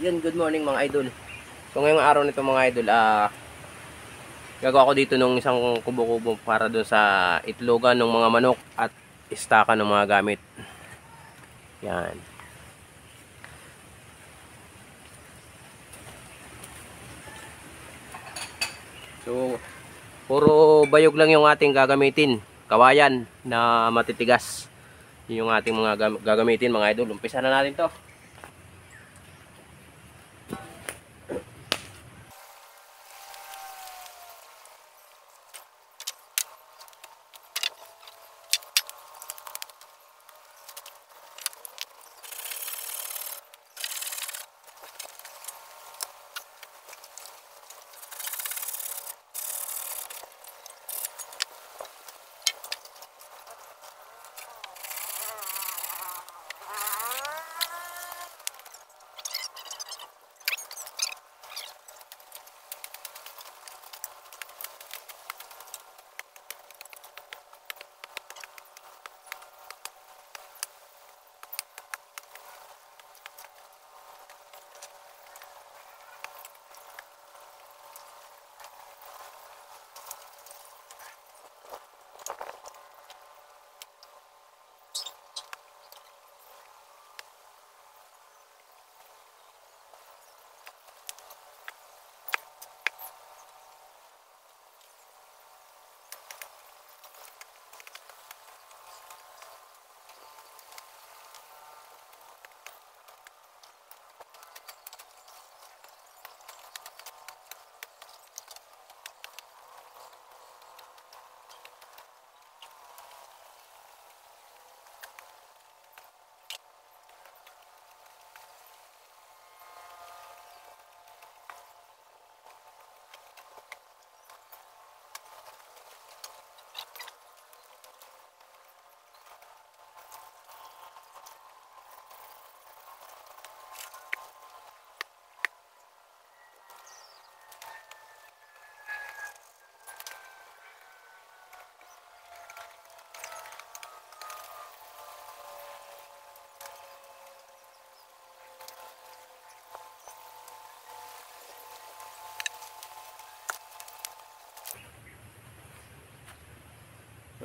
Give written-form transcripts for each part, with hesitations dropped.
Yun, good morning mga idol. So ngayong araw nito mga idol, gagawa ko dito nung isang kubo-kubo para doon sa itlogan ng mga manok at istakan ng mga gamit. Yan. So puro bayog lang yung ating gagamitin. Kawayan na matitigas. Yun yung ating mga gagamitin mga idol. Umpisa na natin to.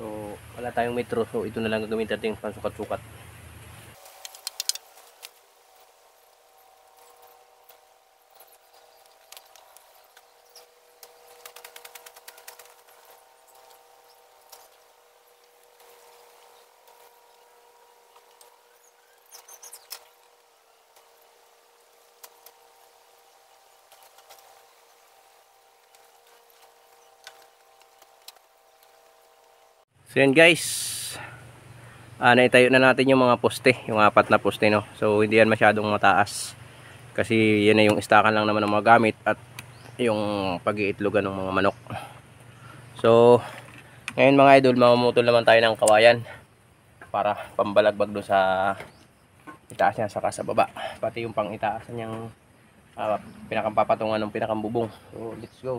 So wala tayong metro, so ito na lang gagamitin natin pansukat-sukat. So yan guys, naitayo na natin yung mga poste, yung apat na poste, no. So hindi yan masyadong mataas kasi yan na yung istakan lang naman ng mga gamit at yung pag-iitlogan ng mga manok. So ngayon mga idol, mamumutol naman tayo ng kawayan para pambalagbag doon sa itaas niya saka sa baba, pati yung pang itaas niyang pinakampapatungan ng pinakambubong. So let's go.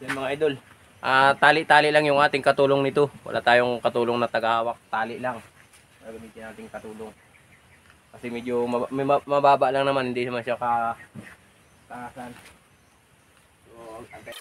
Yan mga idol. Tali-tali lang yung ating katulong nito. Wala tayong katulong na tagahawak. Tali lang. Gagamitin nating katulong. Kasi medyo mababa lang naman. Hindi naman siya taasan. So, antay.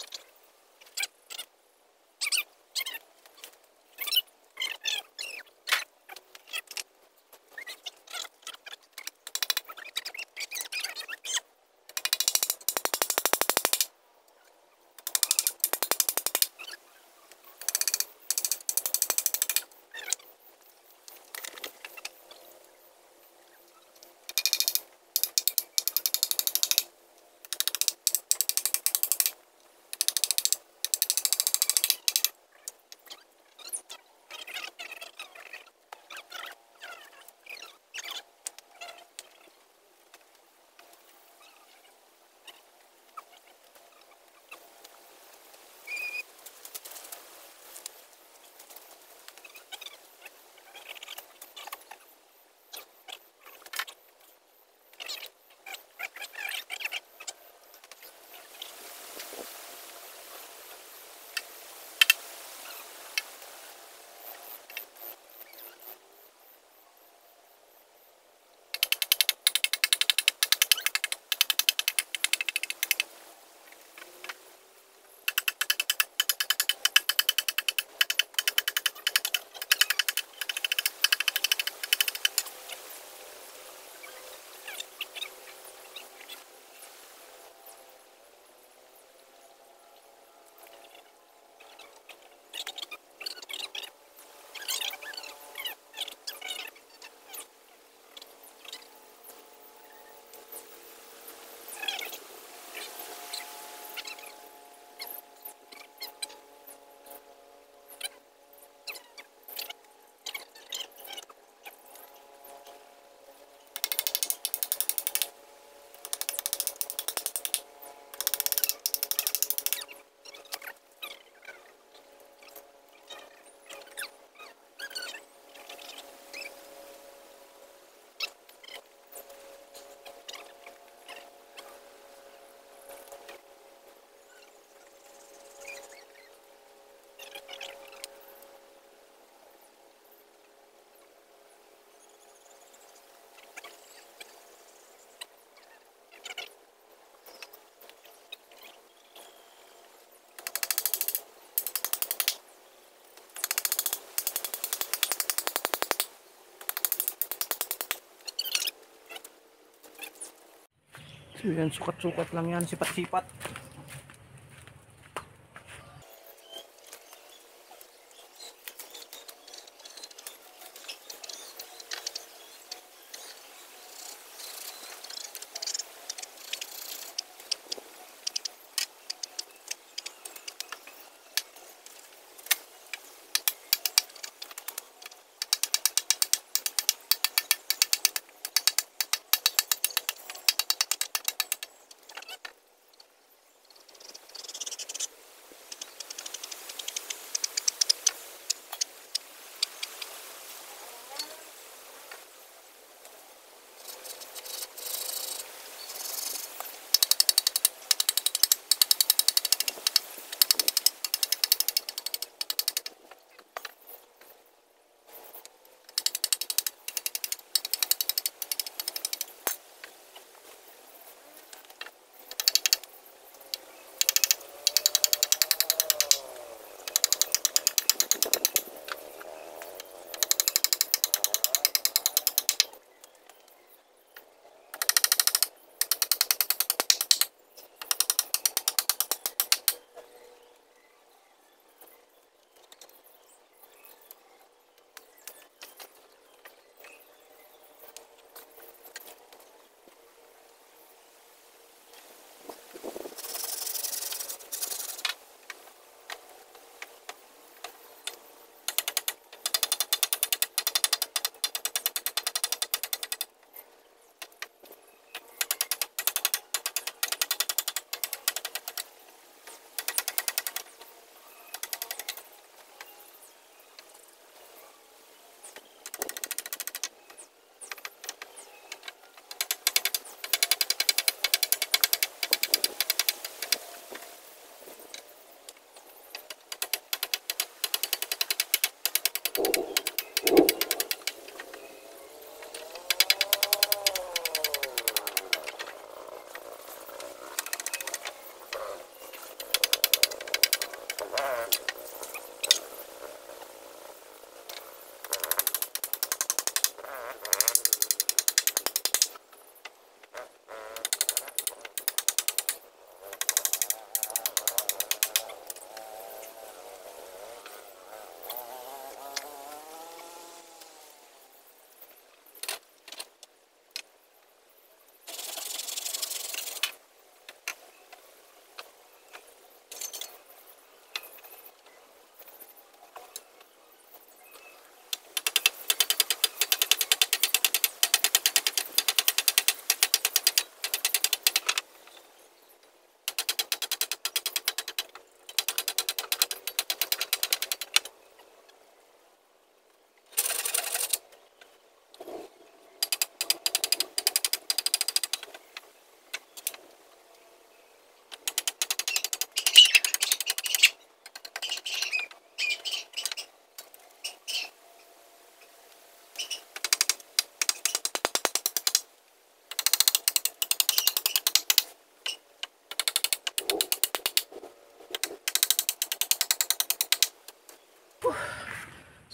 So yan, sukat-sukat lang yan, sipat-sipat.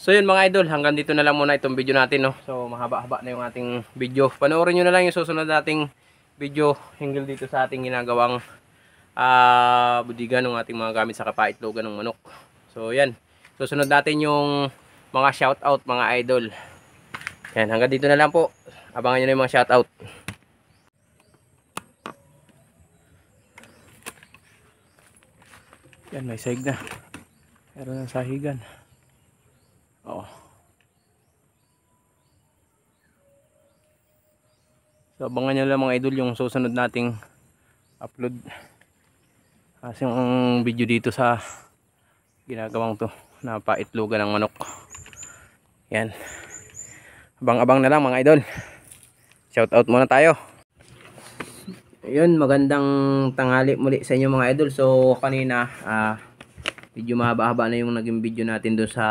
So yun mga idol, hanggang dito na lang muna itong video natin, no. So mahaba-haba na yung ating video. Panoorin nyo na lang yung susunod nating video hinggil dito sa ating ginagawang budigan ng ating mga gamit sa kapaitlogan ng manok. So yan, susunod natin yung mga shoutout mga idol. Yan, hanggang dito na lang po. Abangan nyo na yung mga shoutout. Yan, may sahig na. Meron ng sahigan. Oo. So abangan nyo lang mga idol yung susunod nating upload. Kasi yung video dito sa ginagawang to na paitlogan ng manok. Yan. Abang-abang na lang mga idol. Shout out muna tayo. Ayun, magandang tanghali muli sa inyo mga idol. So kanina medyo mahaba-haba na yung naging video natin doon sa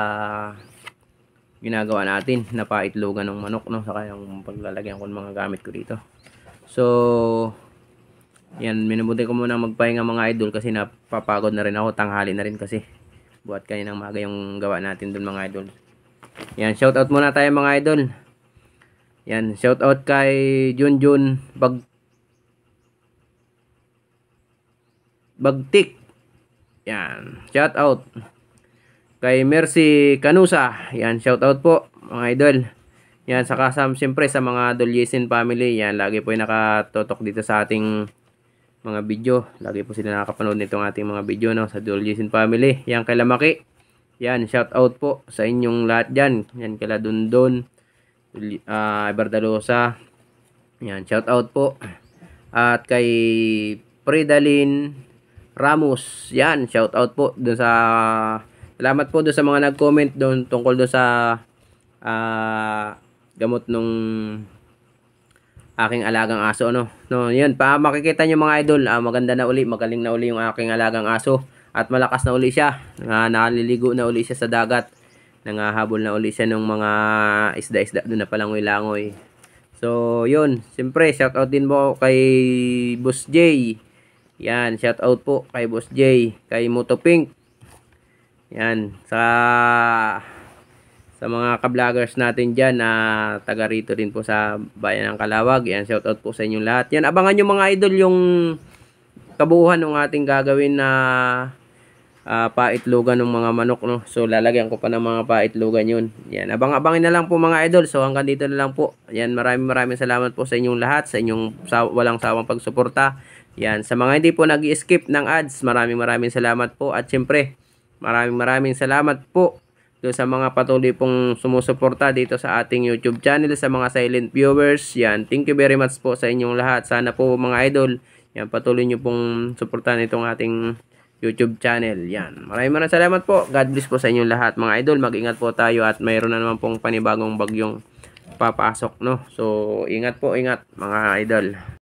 ginagawa natin na paitlogan ng manok, no, saka yung paglalagyan ko ng mga gamit ko dito. So yan, minubuti ko muna magpahinga mga idol kasi napapagod na rin ako, tanghali na rin kasi buhat kaninang maga yung gawa natin doon mga idol. Yan, shout out muna tayo mga idol. Yan, shout out kay Junjun Bagtik. Yan, shout out kay Mercy Canusa. Yan, shout out po mga idol. Yan, saka siyempre sa mga Dolyesin family. Yan, lagi po yung nakatotok dito sa ating mga video. Lagi po sila nakapanood nitong ating mga video, no, sa Dolyesin family. Yan, kay Lamaki. Yan, shout out po sa inyong lahat dyan. Yan, kay Dundon, Ibardalosa. Yan, shout out po. At kay Fridalin Ramos. Yan, shout out po doon sa, salamat po doon sa mga nag-comment doon tungkol doon sa gamot nung aking alagang aso, no. No, yun, makikita niyo mga idol, maganda na uli, magaling na uli yung aking alagang aso at malakas na uli siya. Naliligo na uli siya sa dagat. Nangahabol na uli siya ng mga isda-isda doon na palangoy-langoy. So, yun, siyempre shout out din po kay Boss J. Yan, shout out po kay Boss J, kay Motopink. Yan, sa mga ka-vloggers natin dyan na taga rito din po sa bayan ng Calawag. Yan, shout out po sa inyong lahat. Yan, abangan nyo mga idol yung kabuuhan ng ating gagawin na paitlogan ng mga manok, no. So lalagyan ko pa ng mga paitlogan yun. Yan, abang-abangin na lang po mga idol. So hanggang dito na lang po. Yan, maraming salamat po sa inyong lahat, sa inyong walang sawang pagsuporta. Yan, sa mga hindi po nag-skip ng ads, maraming salamat po. At syempre, maraming salamat po doon sa mga patuloy pong sumusuporta dito sa ating YouTube channel, sa mga silent viewers. Yan, thank you very much po sa inyong lahat. Sana po mga idol, yan, patuloy nyo pong suportahan itong ating YouTube channel. Yan, maraming salamat po. God bless po sa inyong lahat mga idol. Mag-ingat po tayo at mayroon na naman pong panibagong bagyong papasok, no. So ingat po, ingat mga idol.